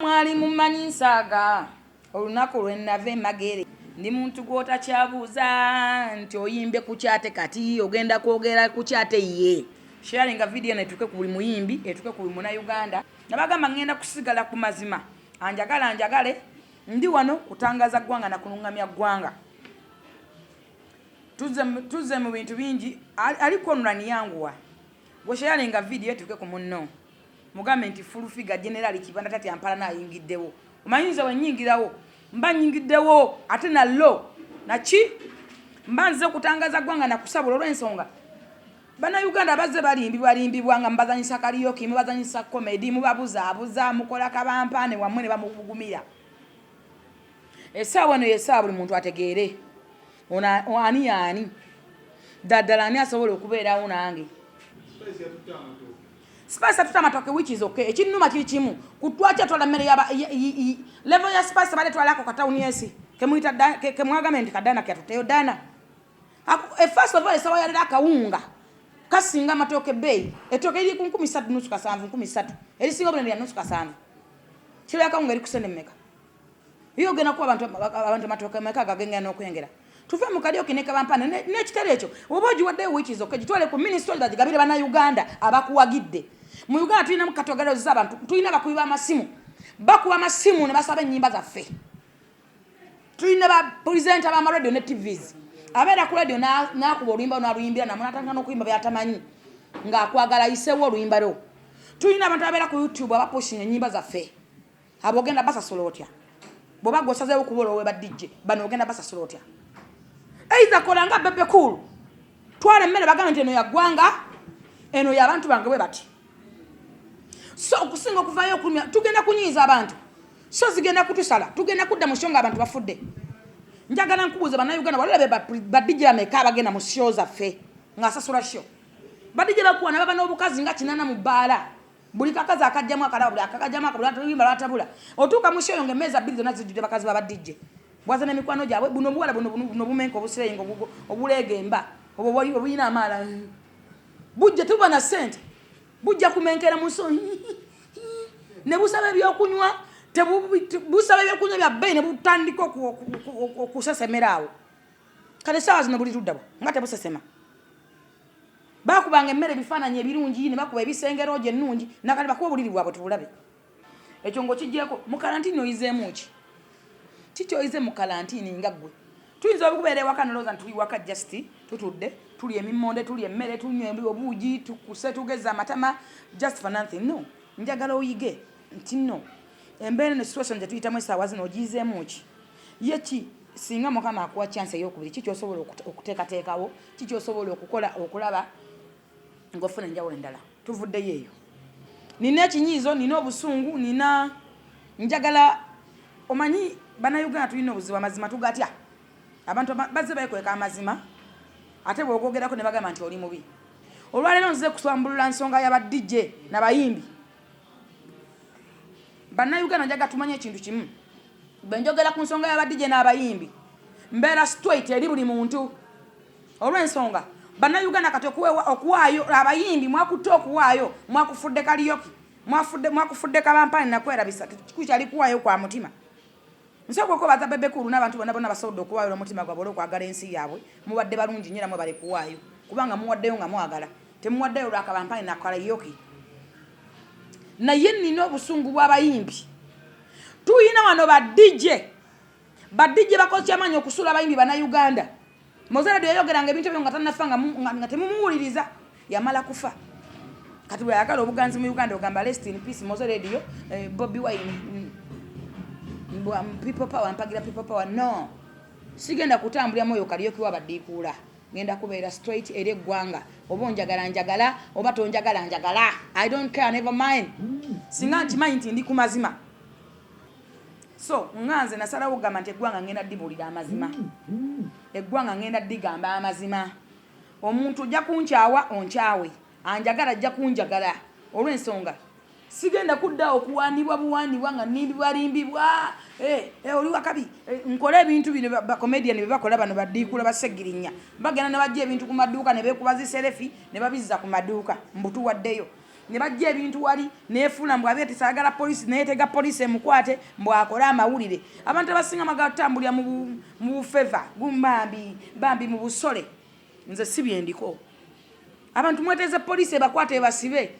mwali mumanyi nsaaga olunaku lwe nava emagere ndi muntu gw'otokyabuuza nti oyimbe ku kyate kati ogenda kwogera ku kyate ye sharinga video netuke ku buli muyimbi etuke ku buli munnayuganda nabagamba ngenda kusigala ku mazima anjagale ndi wano kutangaza ggwanga na kulungamya ggwanga tuze mu bintu bingi aliko nrani yanguwa bwe sharinga video etuke ku munno mugambe nti full figure general kibanda tati ampala nayingiddewo omanyiza wenyingirawo mba nyingiddewo ate na lo naki mba nze kutangaza ggwanga na kusabula olw'ensonga bannayuganda bazze balimbibwa nga mubazanyisa karaoke mubazanyisa comedy mubabuzaabuza mukola kabampaane wammwe ne bamubugumira essaawa eno yessaawa buli muntu ategeere ani daddala ani asobola okubeerawo nange spice atuta amatoke which is okay ekinnuma kiri kimu kutwaki atwala mmere level ya spice bale twalako katawuni yesi kemwagamba nti kadana kyatuteyo dana first of all esawa yalira akawunga kasinga amatoke bei etoke eri ku 3 nusu kasanvu 3 erisinga obulende ya nusu kasanvu kiro yakawunga eri kusende mmeka iyo gena kuba abantu amatoke meka gagengera n'okwengera tuve mu karaoke ne kabampane n'ekitero ekyo oboji wadde which is okay gitwale ku ministry bagabire bannayuganda abakuwagidde mu Uganda tulina mu katogero z'abantu tulina bakubiba amasimu bakuba amasimu ne basaba ennyimba zaffe tulina ba presenter ba radio ne TVs abeera ku radio nakuba oluyimba n'aluyimbira namunatanga n'okuyimba byatamanyi ng'akwagala isewo oluyimba lwo tulina abantu abeera ku YouTube abapushinga ennyimba zaffe abogenda basasula otya bwoba gwosazeewo kubola owe ba DJ bano ogenda basasula otya eiza kolanga bebe cool twale mmere bagamba nti eno ya ggwanga eno ya abantu bange bwe bati so okusinga okuvayo okulumya tugenda kunyiiza abantu so zigenda kutusala tugenda kudda mu shonga abantu bafudde njagala nkubuuza bannayuganda walalabe ba DJ ameka abagenda mu show zaffe ng'asasula show ba DJ bakuwa ne baba n'obukazi nga kinana mu bbaala buli kakazi akajjamu akalaba buli akakajjamu akabula tuluyimba lwatabula otuuka mu show yonge emmeeza bbiri zonna zijjudde bakazi baba DJ bwazana mikwano gyabwe buno buwala buno bumenka obusirenga obulegemba obuyina amaala bujja tuba na sente bujja kumenkera muso ne busaba ebyokunywa busaba ebyokunywa bya bbeyi ne butandika okusesemerawo kale saawa zino buli tuddabo nga tebusesema bakubanga emmere bifaananyi ebirungi ne bakuba ebisengero gye ennungi nakale bakuba obuliri bwabwe tubulabe ekyo ng'okiggyeko mu karantini oyizeemu ki kikyoyize mu karantini nga ggwe tuyinza okubeera ewaka nolowooza nti tuli waka just tutudde tuli emimmonde tuli emmere tunywa obuugi tukuse tugeza amatama just for nothing no njagala oyige nti no embeera ne situation gye tuyitamu essaawa zino ogiyizeemu ki yeki singa mukama akuwa chance ey'okubiri kikyosobola okuteekateekawo kikyosobola okukola okulaba ng'ofuna enjawulo endala tuvuddeyo eyo nina ekinyiizo nina obusungu nina njagala omanyi bannayuganda tulina obuzibu amazima tugatya abantu bazze bekweka amazima ate bw'okwogerako ne bagamba nti oli mubi olwaleero nzize kuswambulula nsonga y'aba DJ n'abayimbi bannayuganda njaga tumanye ekintu kimu bwe njogera ku nsonga y'aba DJ n'abayimbi mbeera straight eri buli muntu olw'ensonga bannayuganda kati okuwaayo abayimbi mwakutte okuwaayo mwakufudde karaoke mwakufudde kabampani nakwerabisa kukyali kuwaayo kwa mutima nsoko ko baza bebe kulu n'abantu bonna basobodde okuwaayo omutima gwabwe olw'okwagala ensi yaabwe mubadde balungi nnyo namwe bali kuwaayo kubanga muwaddeyo nga mwagala temuwaddeyo lwakabampani na karaoke naye nnina obusungu bw'abayimbi tuyina wano ba DJ bakozi amanyi okusula abayimbi bannayuganda Mozart yayogeranga ebintu ebyo nga tannafa nga temumuwuliriza yamala kufa kati bwe yagala obuganzi mu Uganda ogamba rest in peace Mozart radio Bobby Wine people power mpagira people power no sigenda kutambulira moyo karaoke wabaddiikuula ngenda kubeera straight eri eggwanga oba njagala oba tonjagala njagala I don't care never mind singa nkimanyi nti ndi ku mazima so nganze nasalawo gamba nti eggwanga ngenda ddibulira amazima eggwanga ngenda ddigamba amazima omuntu ojja kunkyawa onkyawe anjagala ajja kunjagala olw'ensonga sigenda kudda okuwaanibwa buwaanibwa nga nimbibwalimbibwa oli wakabi nkola ebintu bino bakomediani bye bakola bano baddiikula basegirinya bagenda ne bajja ebintu ku maduuka ne beekuba ziselefi ne babizza ku maduuka mbutuwaddeyo ne bajja ebintu wali neefuna mbw abeete saagala poliisi neetega poliisi emukwate mbw akole amawulire abantu abasinga magatambulira mu bufeva bambi mu busole nze si byendiko abantu mweteze poliisi ebakwate ebasibe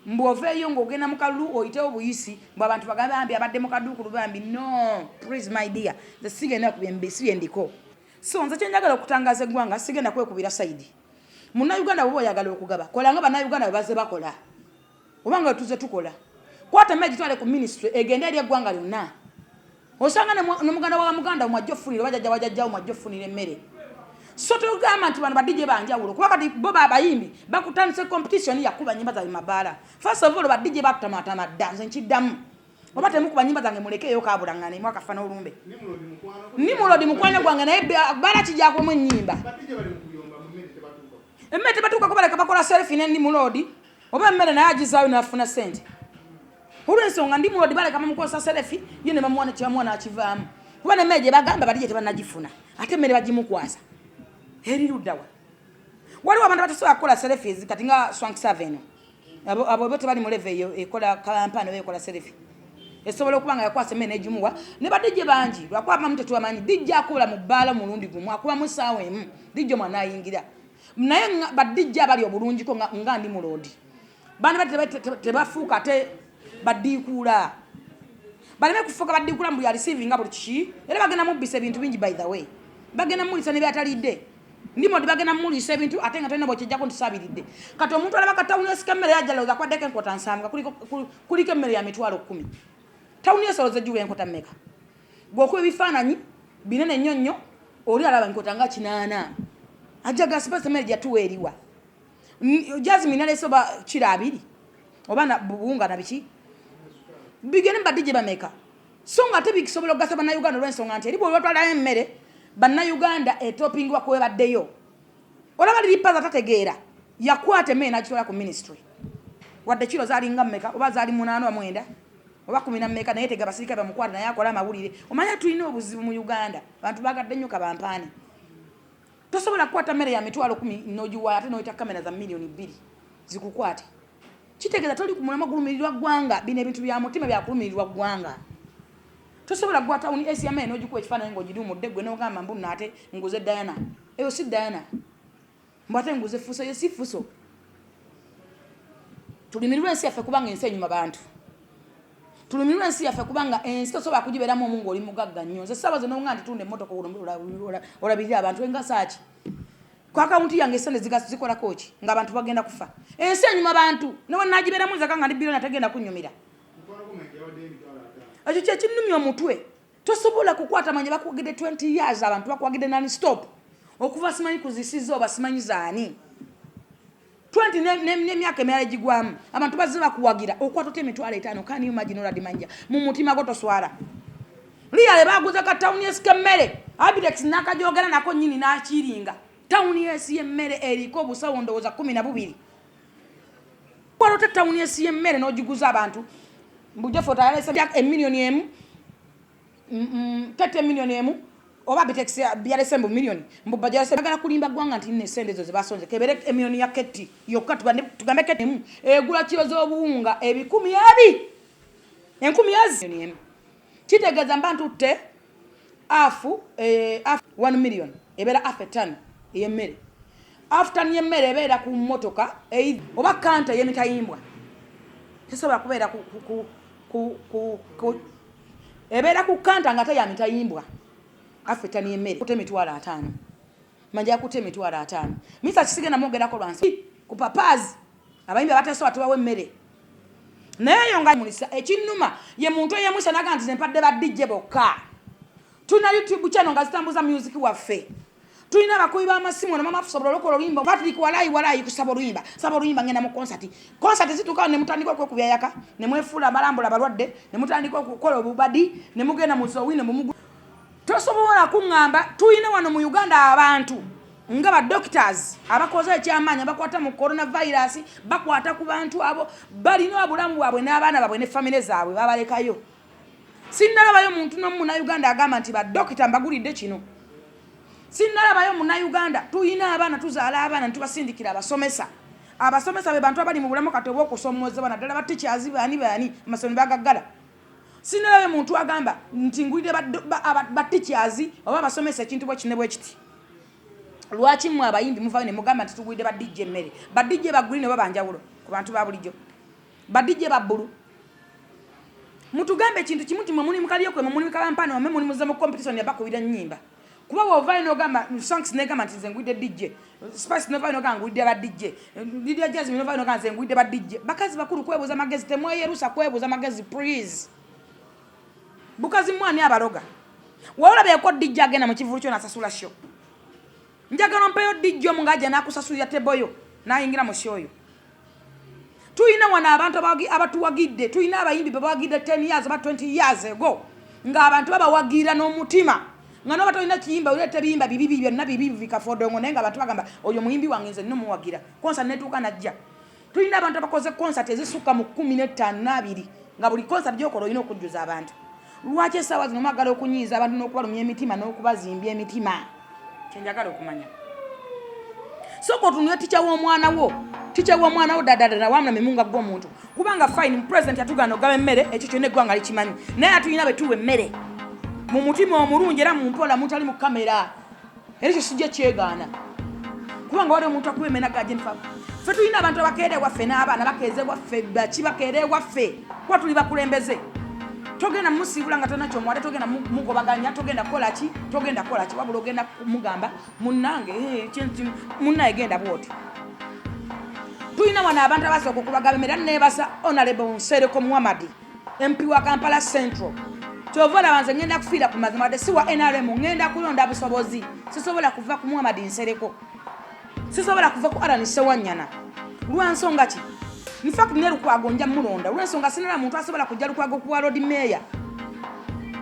mbw oveeyo ng'ogenda mu kalulu oyitewo buyisi mbw abantu bagambe bambi abadde mu kaduukulu bambi no please my dear nze sigenda si byendiko so nze kyenjagala okutangaza eggwanga sigenda kwekubira sayidi munnayuganda bwe oyagala okugaba kola nga bannayuganda bwe baze bakola obanga tuze tukola kwata meji twale ku ministry egenda eri eggwanga lyonna osanga n'omuganda wa muganda mwajja ofunire wajajjawo mwajja ofunire emmere so tugamba nti bano badije banjawulo kuba kati bo babayimbi bakutandise competition yakuba nyimba za mabaala first of all badije batamaatama dance nkiddamu oba temukuba nyimba zange mulekeyo kabulangane mwakafa n'olumbe nimulodi mukwanya gwange naye bala kijako mu nyimba emmere tebatuuka kubaleka bakola selfie ne nimulodi oba emmere naye agizaayo n'afuna sente olw'ensonga ndimulodi baleka bamukozesa selfie ye ne bamuwana kyamwana akivaamu kuba n'emmere gye bagamba badije tebannagifuna ate emmere bagimukwasa eri luddawa waliwo abantu batasobola kukola selfies kati nga Swank 7 abo bote bali mu level eyo ekola kampani oba ekola selfie esobola okuba nga yakwasa emmere n'egimuwa ne badije bangi lwakuba bamu tetubamanyi dijja akola mu bbaala mulundi gumu akuba mu ssaawa emu dijja omwana ayingira naye badijja abali obulungiko nga ndi mulodi bana tebafuuka ate badiikuula baleme kufuuka badiikuula mu buli receiving nga buli kiki era bagenda mubbisa ebintu bingi by the way bagenda mulisa ne byatalidde ndimo dibagena muli 70 atenga tena bochejako ntisabiridde kati omuntu alaba katawuni esikamere yajaloza kwa deke nkota nsambwa kuliko mmere ya mitwalo 10 tawuni esoloze juwe enkota mmeka gwokuba ebifaananyi binene nnyonnyo oli alaba enkota nga kinaana ajaga space mmere gyatuweeriwa Jasmine nalesoba kira 2 oba na buunga na biki bigene mbadije bameka songa tebikisobola okugasa bannayuganda olw'ensonga nti eribo olwatwala emmere bannayuganda etopingwa kwebaddeyo olaba liripaza tategeera yakwate emmere n'agitwala ku ministry wadde kiro zaalinga mmeka oba zaali 8 oba 10 mmeka naye tega basirika bamukwata naye akola amawulire omanya tulina obuzibu mu Uganda abantu bagadde nnyo kabampaani tosobola kukwata mmere ya mitwalo 10 n'ogiwaayo ate n'oyita kamera za miliyoni 2 zikukwate kitegeeza toli ku mulamwa gulumirirwa ggwanga bino ebintu bya mutima byakulumirirwa ggwanga tosobola gwa tawuni esiamene n'ogikuwa ekifaananyi ng'ogirumudde gwe n'ogamba mbu nate nguze Diana eyo si Diana mbate nguze Fuso yo si Fuso tulimirwa ensi yaffe kubanga ensi enyuma bantu tulimirwa ensi yaffe kubanga ensi tosobola kugiberamu omu ng'oli mugagga nnyo nze saawa zino nga ntitunda emmotoka olabirira abantu engasaaki ku akawunti yange esente zikolako ki ng'abantu bagenda kufa ensi enyuma bantu newe naagiberamu nzaka nga ndi biliyoni atagenda kunnyumira ekyo kyekinnumya omutwe tosobola kukwata manye bakuwagidde 20 years abantu bakuwagidde non stop okuva simanyi kuzisiza oba simanyi zaani 20 n'emyaka emirala egigwamu abantu bazze bakuwagira okwata ote emitwalo 5 kandi imagine oladimanja mu mutima gwo toswala liyale baguza ka tawuni eskemmere Abidex nakajogera nako nnyini n'akiringa tawuni esi y'emmere eriko obusawo ndowooza 12 kwalote tawuni esi y'emmere n'ogiguza abantu mbujofo tayalesa emiliyoni emu 30 miliyoni emu oba Abidex byalese mbu miliyoni mbubba jalese bagala kulimba gwanga nti ne sente zo zebasonze kebere emiliyoni ya keti yokka tugambe keti emu egula kilo z'obuwunga ebikumi enkumi emu kitegeeza mbantu te afu 1 million ebera afe 5 ey'emmere after y'emmere ebeera ku mmotoka oba kanta y'emitayimbwa tesobola kubeera ebeera ku kanta nga teya mitayimbwa afeta y'emmere kute emitwalo 5 manja kute emitwalo 5 misa kisigenda mwogerako lwansi ku papazi abayimbi abateesobola tubawo emmere naye nga mulisa ekinnuma ye muntu eyemwisa naga nti zempadde badijje bokka tulina YouTube channel nga zitambuza music waffe tulina abakubi b'amasimu na mama fusobola okukola oluyimba Patrick walayi kusaba oluyimba ngenda mu concert zituukawo ne mutandika okwekubya yaka ne mwefuula abalambula abalwadde ne mutandika okukola obubadi ne mugenda mu zowine bumugu tosobola kuŋŋamba tulina wano mu Uganda abantu nga ba doctors abakoze ekyamaanyi abakwata mu coronavirus bakwata ku bantu abo balina obulamu bwabwe n'abaana baabwe ne famire zaabwe babalekayo sinnalabayo muntu n'omu Uganda agamba nti ba doctor mbagulidde kino sinnalabayo mu Uganda tuyina abaana tuzaala abaana ntubasindikira abasomesa abasomesa be bantu abali mu bulamu kati obw'okusoomozebwa naddala ba teachers bani amasomero bagaggala. Sinalabe muntu agamba nti ngulire ba teachers oba abasomesa ekintu bwe kine bwe kiti. Lwaki mwe abayimbi muvayo ne mugamba nti tugulire ba DJ mmere. Ba DJ ba green oba banjawulo ku bantu ba bulijjo. Ba DJ ba bbulu. Mutugambe ekintu kimu ti mwe mukaliyo kwe mwe kalampana mwe mulimuza mu competition ya bakubira nnyimba. Kuba wovayo no gamba songs ne gamba nti nze ngulire DJ. Spice no vayo no gamba ngulire ba DJ. Lydia Jazz no vayo no gamba nze ngulire ba DJ. Bakazi bakulu kwebuza magezi temweyerusa kwebuza magezi please. Bukazi mwani abaroga. Wawula beko DJ agenda mu kivulu kyo nasasula show. Njagala mpeyo DJ mungaje nakusasulira teboyo nayingira mu show yo. Tuyina wana abantu abatuwagidde tuyina abayimbi babawagidde 10 years ba 20 years ago nga abantu babawagira n'omutima nga no batolina kiyimba ulete biyimba bibibi byonna bibibi vikafodongo nenga abantu bagamba oyo muyimbi wange nze nno muwagira concert netuuka najja. Tuyina abantu abakoze concert ezisuka mu 15 nga buli concert gy'okola olina okujjuza abantu. Lwaki essaawa zino mwagala okunyiiza abantu n'okubalumya emitima n'okubazimbya emitima kyenjagala okumanya. Soko tunuye ticha w'omwana wo dadadada wamna memunga gw'omuntu kubanga fine president yatugana ogabe mmere ekyo kyonna eggwanga likimanyi naye atulina betuwe mmere mu mutima omulungi era mu mpola mutali mu kamera ekyo sijja kyegaana kubanga wali omuntu akuba emena gaje nfa ffe tulina abantu abakeere waffe n'abaana bakeeze waffe baki bakeere waffe kuba tuli bakulembeze togenda musibula nga tona kyomwale togenda mugobaganya togenda kolaki wabula ogenda mugamba munnange munnaye genda bwoti. Tuyina wana abantu abasooka okubagaba emera nebasa Honorable Nsereko Muhammad MP wa Kampala Central. Kyovola banze ngenda kufiira ku mazima de siwa NRM ngenda kulonda busobozi. Sisobola kuva ku Muhammad Nsereko. Sisobola kuva ku Alan Sewanyana. Lwansonga ki? In fact neru kwagonja mulonda. Lwansonga sinala muntu asobola kujja lukwago ku Road Mayor.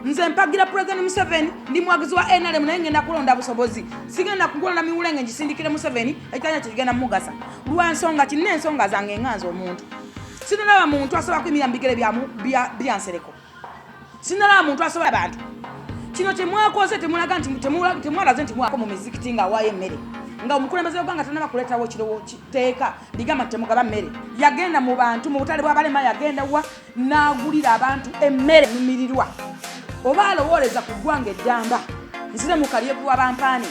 Nze mpagira President Museveni ndi mwagizi wa NRM naye ngenda kulonda busobozi. Sigenda kugula na miwulenge ngisindikire Museveni ekitanya kigenda mugasa. Lwansonga ki n'ensonga zange nganza omuntu. Sinalaba muntu asobola kwimira mbigere bya Nsereko. Sinalaba muntu asobola abantu. Kino temwakoze temulaga nti temwalaze nti mwako mu mizikiti nga waye mmere. Nga omukulembeze oganga tanaba kuletawo kirowo kiteeka ligama temugaba mmere. Yagenda mu bantu mu butale bw'abalema yagenda wa n'agulira abantu emmere mumirirwa. Oba alowooleza ku ggwanga eddamba nzire mu kalye kuwa bampaani